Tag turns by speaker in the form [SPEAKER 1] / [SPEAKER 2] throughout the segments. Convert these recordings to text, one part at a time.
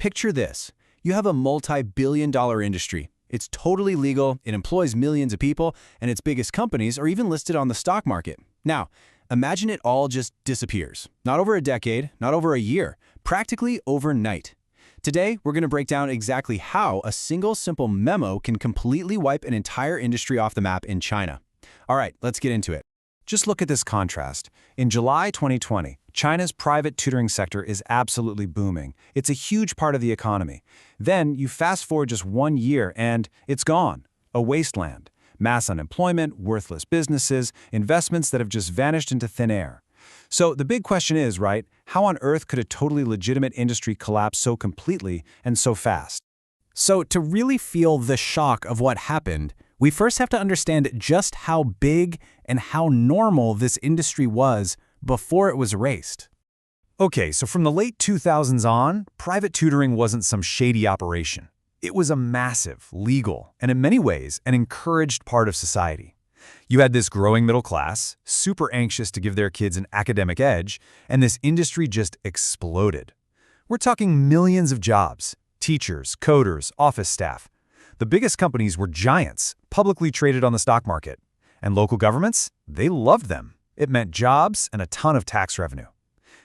[SPEAKER 1] Picture this. You have a multi-billion-dollar industry. It's totally legal, it employs millions of people, and its biggest companies are even listed on the stock market. Now, imagine it all just disappears. Not over a decade, not over a year, practically overnight. Today, we're going to break down exactly how a single simple memo can completely wipe an entire industry off the map in China. All right, let's get into it. Just look at this contrast. In July 2020, China's private tutoring sector is absolutely booming. It's a huge part of the economy. Then you fast forward just 1 year and it's gone. A wasteland. Mass unemployment, worthless businesses, investments that have just vanished into thin air. So the big question is, right, how on earth could a totally legitimate industry collapse so completely and so fast? So to really feel the shock of what happened, we first have to understand just how big and how normal this industry was before it was erased.
[SPEAKER 2] Okay, so from the late 2000s on, private tutoring wasn't some shady operation. It was a massive, legal, and in many ways, an encouraged part of society. You had this growing middle class, super anxious to give their kids an academic edge, and this industry just exploded. We're talking millions of jobs, teachers, coders, office staff. The biggest companies were giants, publicly traded on the stock market. And local governments, they loved them. It meant jobs and a ton of tax revenue.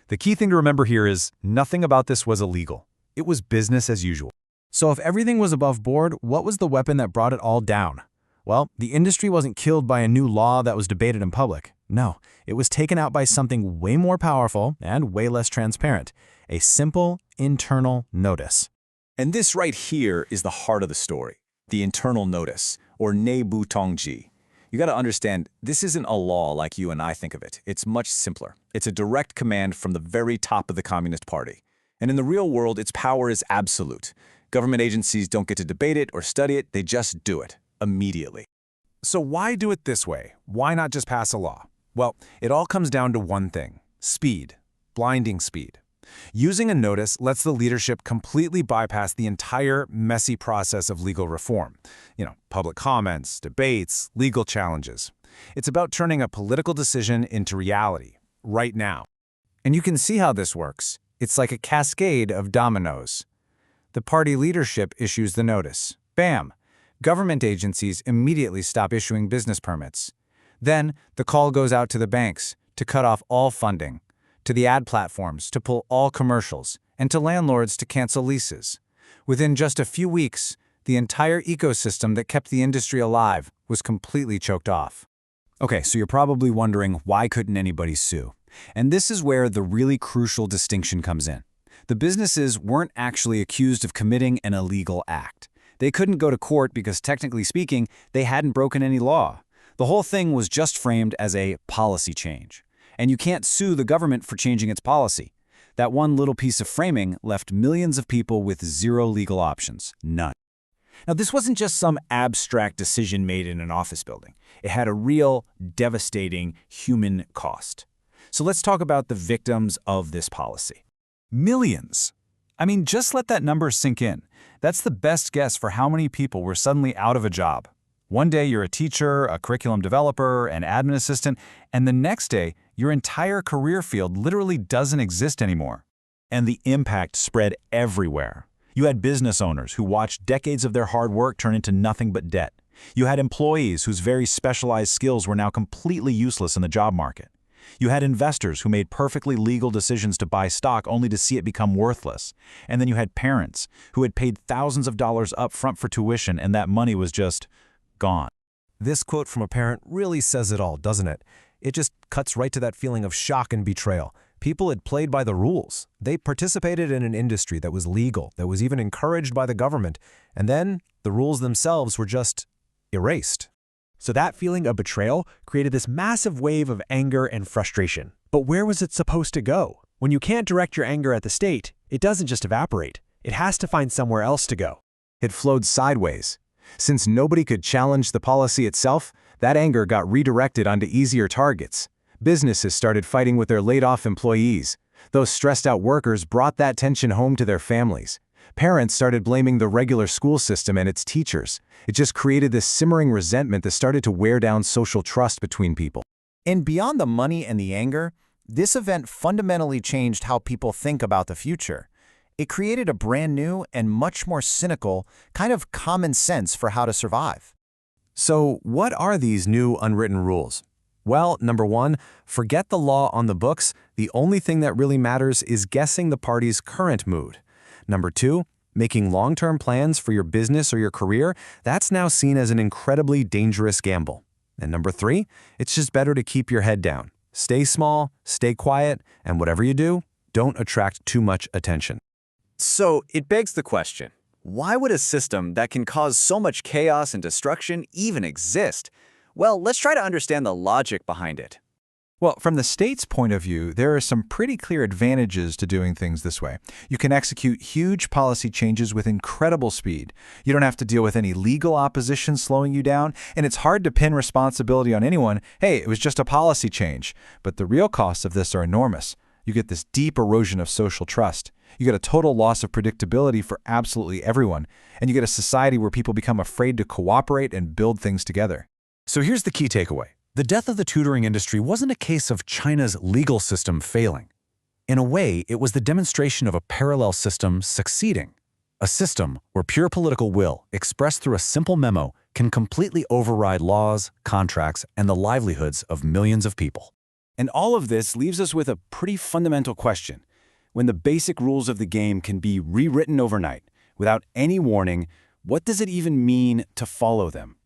[SPEAKER 2] The key thing to remember here is nothing about this was illegal. It was business as usual.
[SPEAKER 1] So if everything was above board, what was the weapon that brought it all down? Well, the industry wasn't killed by a new law that was debated in public. No, it was taken out by something way more powerful and way less transparent. A simple internal notice.
[SPEAKER 3] And this right here is the heart of the story. The internal notice, or Neibu Tongji. You got to understand, this isn't a law like you and I think of it. It's much simpler. It's a direct command from the very top of the Communist Party. And in the real world, its power is absolute. Government agencies don't get to debate it or study it, they just do it, immediately.
[SPEAKER 2] So why do it this way? Why not just pass a law? Well, it all comes down to one thing: speed, blinding speed. Using a notice lets the leadership completely bypass the entire messy process of legal reform. Public comments, debates, legal challenges. It's about turning a political decision into reality, right now. And you can see how this works. It's like a cascade of dominoes. The party leadership issues the notice. Bam! Government agencies immediately stop issuing business permits. Then the call goes out to the banks to cut off all funding, to the ad platforms to pull all commercials, and to landlords to cancel leases. Within just a few weeks, the entire ecosystem that kept the industry alive was completely choked off.
[SPEAKER 1] Okay, so you're probably wondering, why couldn't anybody sue? And this is where the really crucial distinction comes in. The businesses weren't actually accused of committing an illegal act. They couldn't go to court because, technically speaking, they hadn't broken any law. The whole thing was just framed as a policy change. And you can't sue the government for changing its policy. That one little piece of framing left millions of people with zero legal options. None. Now, this wasn't just some abstract decision made in an office building. It had a real, devastating human cost. So let's talk about the victims of this policy.
[SPEAKER 2] Millions. I mean, just let that number sink in. That's the best guess for how many people were suddenly out of a job. One day you're a teacher, a curriculum developer, an admin assistant, and the next day your entire career field literally doesn't exist anymore. And the impact spread everywhere. You had business owners who watched decades of their hard work turn into nothing but debt. You had employees whose very specialized skills were now completely useless in the job market. You had investors who made perfectly legal decisions to buy stock only to see it become worthless. And then you had parents who had paid thousands of dollars up front for tuition, and that money was just gone.
[SPEAKER 4] This quote from a parent really says it all, doesn't it? It just cuts right to that feeling of shock and betrayal. People had played by the rules. They participated in an industry that was legal, that was even encouraged by the government, and then the rules themselves were just erased. So that feeling of betrayal created this massive wave of anger and frustration. But where was it supposed to go? When you can't direct your anger at the state, it doesn't just evaporate. It has to find somewhere else to go.
[SPEAKER 1] It flowed sideways. Since nobody could challenge the policy itself, that anger got redirected onto easier targets. Businesses started fighting with their laid-off employees. Those stressed-out workers brought that tension home to their families. Parents started blaming the regular school system and its teachers. It just created this simmering resentment that started to wear down social trust between people. And beyond the money and the anger, this event fundamentally changed how people think about the future.
[SPEAKER 5] It created a brand new and much more cynical kind of common sense for how to survive.
[SPEAKER 4] So what are these new unwritten rules? Well, number one, forget the law on the books. The only thing that really matters is guessing the party's current mood. Number two, making long-term plans for your business or your career, that's now seen as an incredibly dangerous gamble. And number three, it's just better to keep your head down. Stay small, stay quiet, and whatever you do, don't attract too much attention.
[SPEAKER 3] So it begs the question, why would a system that can cause so much chaos and destruction even exist? Well, let's try to understand the logic behind it.
[SPEAKER 2] Well, from the state's point of view, there are some pretty clear advantages to doing things this way. You can execute huge policy changes with incredible speed. You don't have to deal with any legal opposition slowing you down, and it's hard to pin responsibility on anyone. Hey, it was just a policy change. But the real costs of this are enormous. You get this deep erosion of social trust. You get a total loss of predictability for absolutely everyone. And you get a society where people become afraid to cooperate and build things together.
[SPEAKER 1] So here's the key takeaway. The death of the tutoring industry wasn't a case of China's legal system failing. In a way, it was the demonstration of a parallel system succeeding. A system where pure political will, expressed through a simple memo, can completely override laws, contracts, and the livelihoods of millions of people. And all of this leaves us with a pretty fundamental question. When the basic rules of the game can be rewritten overnight, without any warning, what does it even mean to follow them?